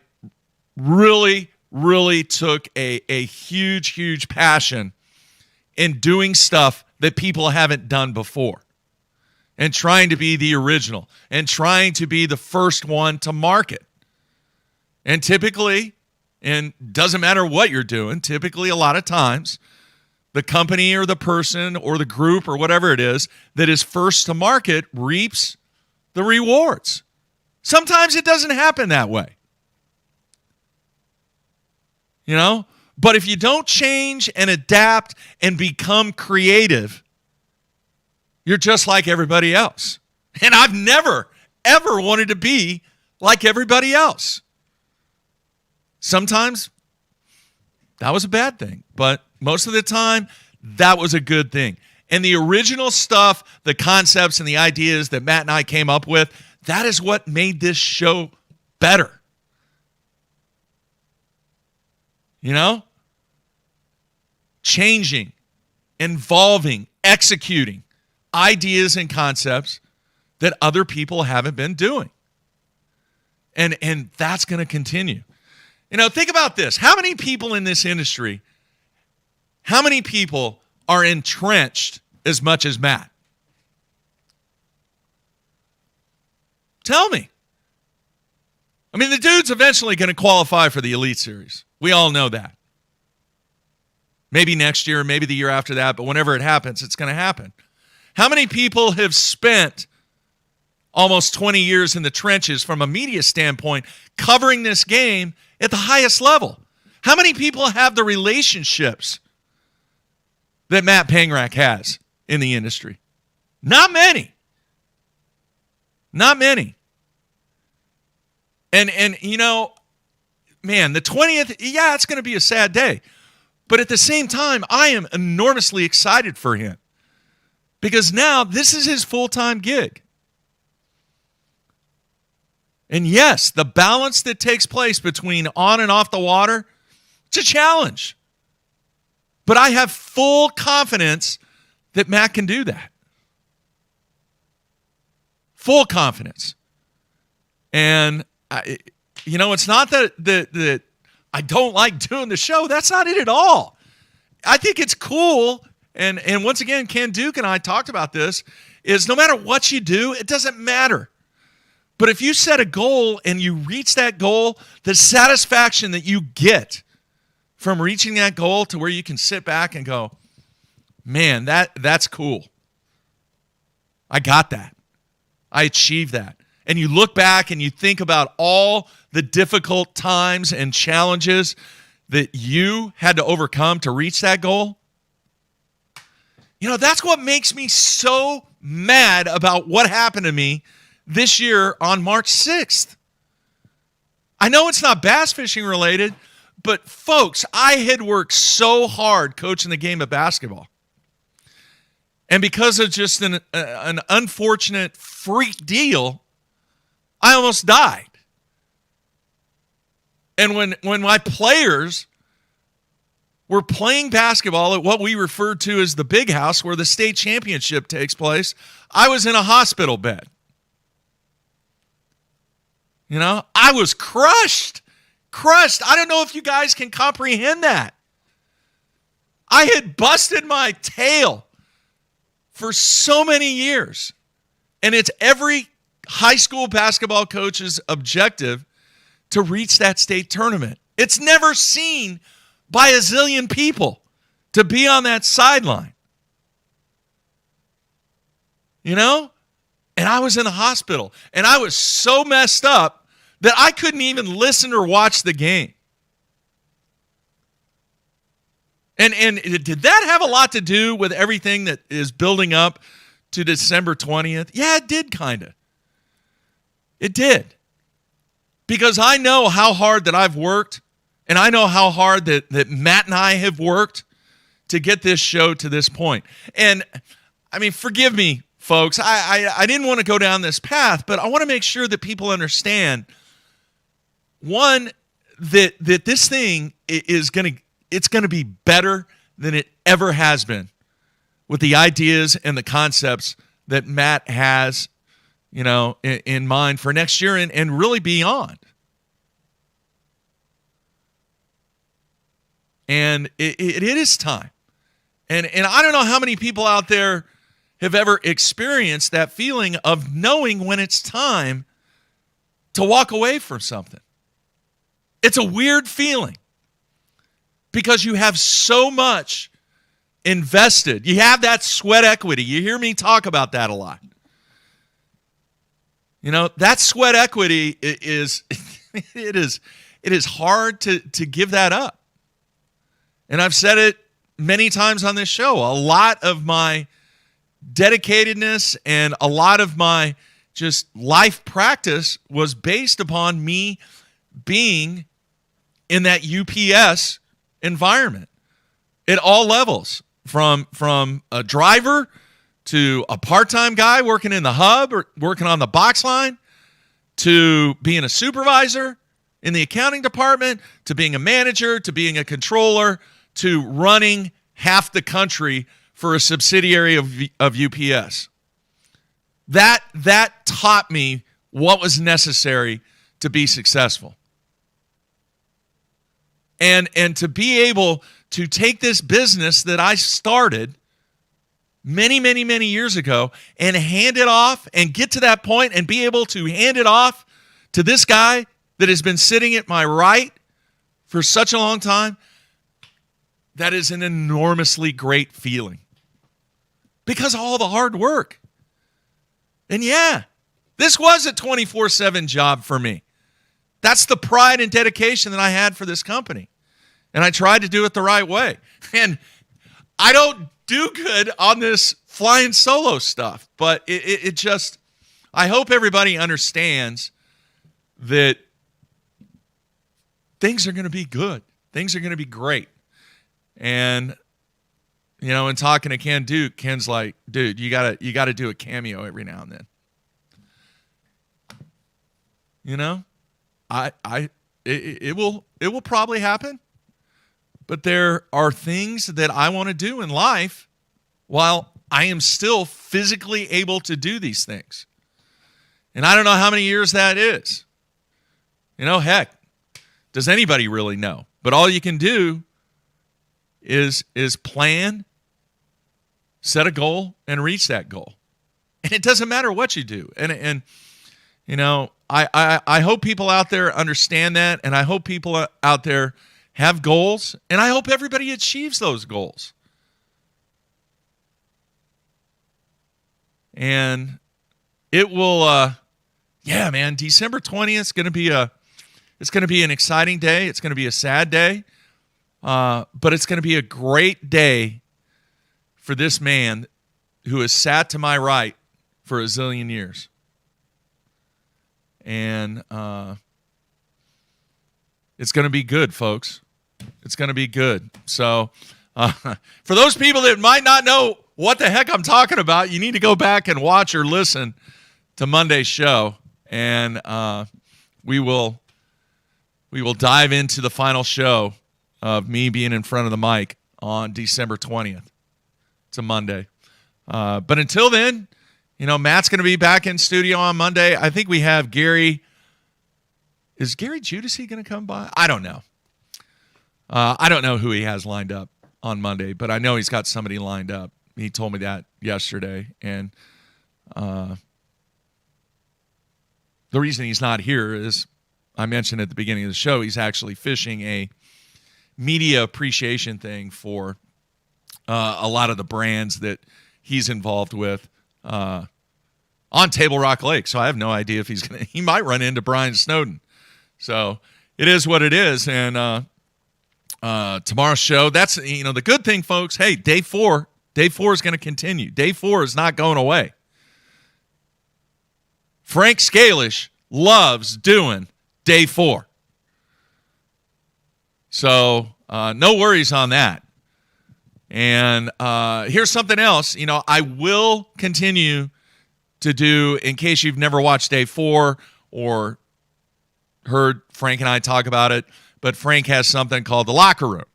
really, really took a huge passion in doing stuff that people haven't done before, and trying to be the original and trying to be the first one to market. And typically, and doesn't matter what you're doing, typically a lot of times, the company or the person or the group or whatever it is that is first to market reaps the rewards. Sometimes it doesn't happen that way. You know? But if you don't change and adapt and become creative, you're just like everybody else. And I've never, ever wanted to be like everybody else. Sometimes that was a bad thing, but most of the time, that was a good thing. And the original stuff, the concepts and the ideas that Matt and I came up with, that is what made this show better. You know? Changing, involving, executing ideas and concepts that other people haven't been doing. And that's going to continue. You know, think about this. How many people in this industry, how many people are entrenched as much as Matt? Tell me. I mean, the dude's eventually going to qualify for the Elite Series. We all know that. Maybe next year, maybe the year after that, but whenever it happens, it's going to happen. How many people have spent almost 20 years in the trenches from a media standpoint covering this game at the highest level? How many people have the relationships that Matt Pangrac has in the industry? Not many. Not many. And you know, man, the 20th, yeah, it's going to be a sad day. But at the same time, I am enormously excited for him because now this is his full-time gig. And yes, the balance that takes place between on and off the water, it's a challenge. But I have full confidence that Matt can do that. Full confidence. And, you know, it's not that I don't like doing the show. That's not it at all. I think it's cool. And once again, Ken Duke and I talked about this, is no matter what you do, it doesn't matter. But if you set a goal and you reach that goal, the satisfaction that you get from reaching that goal to where you can sit back and go, man, that's cool. I got that. I achieved that. And you look back and you think about all the difficult times and challenges that you had to overcome to reach that goal. You know, that's what makes me so mad about what happened to me this year on March 6th. I know it's not bass fishing related, but folks, I had worked so hard coaching the game of basketball. And because of just an unfortunate freak deal, I almost died. And when my players were playing basketball at what we referred to as the big house where the state championship takes place, I was in a hospital bed. You know, I was crushed. I don't know if you guys can comprehend that. I had busted my tail for so many years. And it's every high school basketball coach's objective to reach that state tournament. It's never seen by a zillion people to be on that sideline. You know? And I was in the hospital. And I was so messed up that I couldn't even listen or watch the game. And did that have a lot to do with everything that is building up to December 20th? Yeah, it did kind of. It did. Because I know how hard that I've worked, and I know how hard that Matt and I have worked to get this show to this point. And, I mean, forgive me, folks. I didn't want to go down this path, but I want to make sure that people understand, one, that this thing is going to be better than it ever has been with the ideas and the concepts that Matt has, you know, in mind for next year and really beyond. And it is time. And I don't know how many people out there have ever experienced that feeling of knowing when it's time to walk away from something. It's a weird feeling because you have so much invested. You have that sweat equity. You hear me talk about that a lot. That sweat equity is it is hard to give that up. And I've said it many times on this show. A lot of my dedicatedness and a lot of my just life practice was based upon me being in that UPS environment at all levels, from a driver to a part-time guy working in the hub or working on the box line, to being a supervisor in the accounting department, to being a manager, to being a controller, to running half the country for a subsidiary of UPS. That taught me what was necessary to be successful. And to be able to take this business that I started many, many, many years ago and hand it off and get to that point and be able to hand it off to this guy that has been sitting at my right for such a long time, that is an enormously great feeling because of all the hard work. And yeah, this was a 24/7 job for me. That's the pride and dedication that I had for this company. And I tried to do it the right way. And I don't do good on this flying solo stuff, but it just, I hope everybody understands that things are going to be good. Things are going to be great. And, in talking to Ken Duke, Ken's like, dude, you gotta do a cameo every now and then. It will probably happen. But there are things that I want to do in life while I am still physically able to do these things. And I don't know how many years that is. Heck, does anybody really know? But all you can do is plan, set a goal, and reach that goal. And it doesn't matter what you do. And I hope people out there understand that, and I hope people out there have goals, and I hope everybody achieves those goals. And it will, December 20th is going to be it's going to be an exciting day. It's going to be a sad day, but it's going to be a great day for this man who has sat to my right for a zillion years. And it's going to be good, folks. It's going to be good. So for those people that might not know what the heck I'm talking about, you need to go back and watch or listen to Monday's show. And we will dive into the final show of me being in front of the mic on December 20th. It's a Monday. But until then, Matt's going to be back in studio on Monday. I think we have Gary. Is Gary Judasy going to come by? I don't know. I don't know who he has lined up on Monday, but I know he's got somebody lined up. He told me that yesterday. And the reason he's not here is, I mentioned at the beginning of the show, he's actually fishing a media appreciation thing for a lot of the brands that he's involved with on Table Rock Lake. So I have no idea if he might run into Brian Snowden. So it is what it is. And tomorrow's show, that's, the good thing, folks. Hey, day four is going to continue. Day 4 is not going away. Frank Scalish loves doing day 4. So no worries on that. And here's something else. I will continue to do, in case you've never watched day 4 or heard Frank and I talk about it, but Frank has something called the locker room.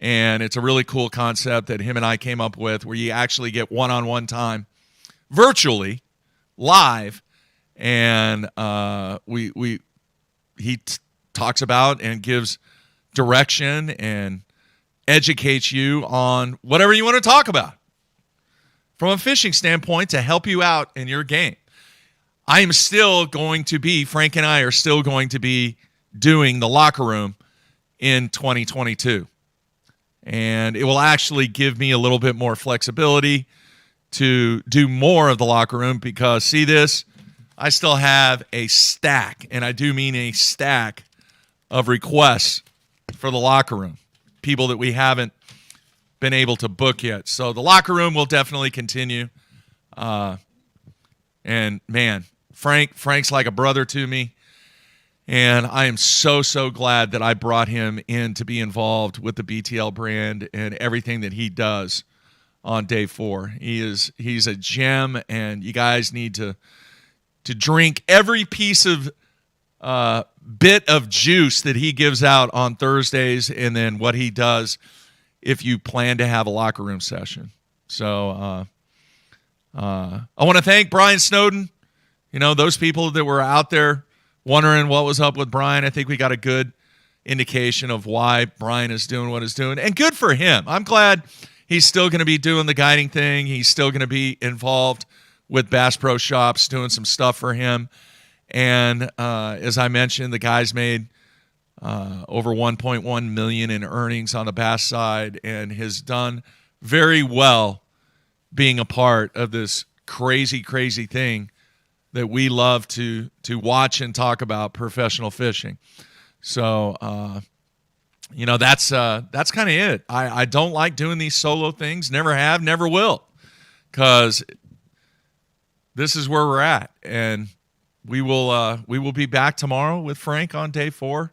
And it's a really cool concept that him and I came up with, where you actually get one-on-one time virtually, live, and he talks about and gives direction and educates you on whatever you want to talk about from a fishing standpoint to help you out in your game. Frank and I are still going to be doing the locker room in 2022. And it will actually give me a little bit more flexibility to do more of the locker room, because, see this, I still have a stack, and I do mean a stack of requests for the locker room, people that we haven't been able to book yet. So the locker room will definitely continue. And man, Frank's like a brother to me. And I am so, so glad that I brought him in to be involved with the BTL brand and everything that he does on day 4. He's a gem, and you guys need to drink every piece of bit of juice that he gives out on Thursdays, and then what he does if you plan to have a locker room session. So I want to thank Brian Snowden. You know, those people that were out there wondering what was up with Brian, I think we got a good indication of why Brian is doing what he's doing. And good for him. I'm glad he's still going to be doing the guiding thing. He's still going to be involved with Bass Pro Shops, doing some stuff for him. And as I mentioned, the guy's made over $1.1 million in earnings on the bass side and has done very well being a part of this crazy, crazy thing that we love to watch and talk about, professional fishing. So, you know, that's kind of it. I don't like doing these solo things. Never have, never will, because this is where we're at. And we will be back tomorrow with Frank on day 4,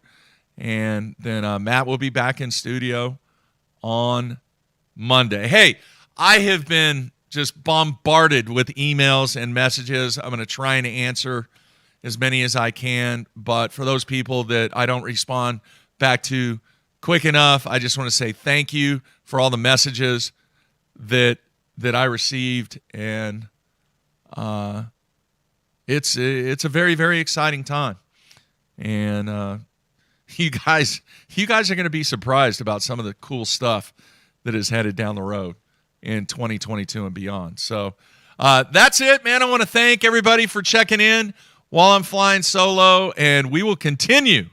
and then Matt will be back in studio on Monday. Hey, I have been just bombarded with emails and messages. I'm going to try and answer as many as I can, but for those people that I don't respond back to quick enough, I just want to say thank you for all the messages that I received, and it's a very, very exciting time. And you guys are going to be surprised about some of the cool stuff that is headed down the road in 2022 and beyond. So that's it, man. I want to thank everybody for checking in while I'm flying solo, and we will continue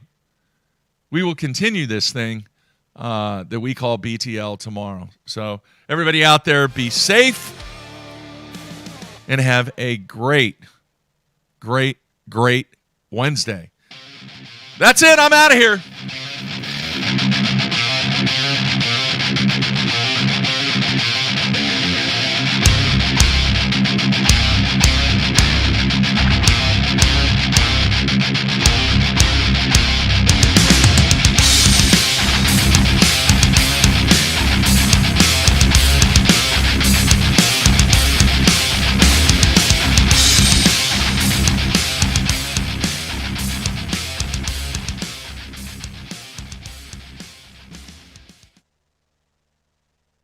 this thing that we call BTL tomorrow. So everybody out there, be safe and have a great Wednesday. That's it. I'm out of here.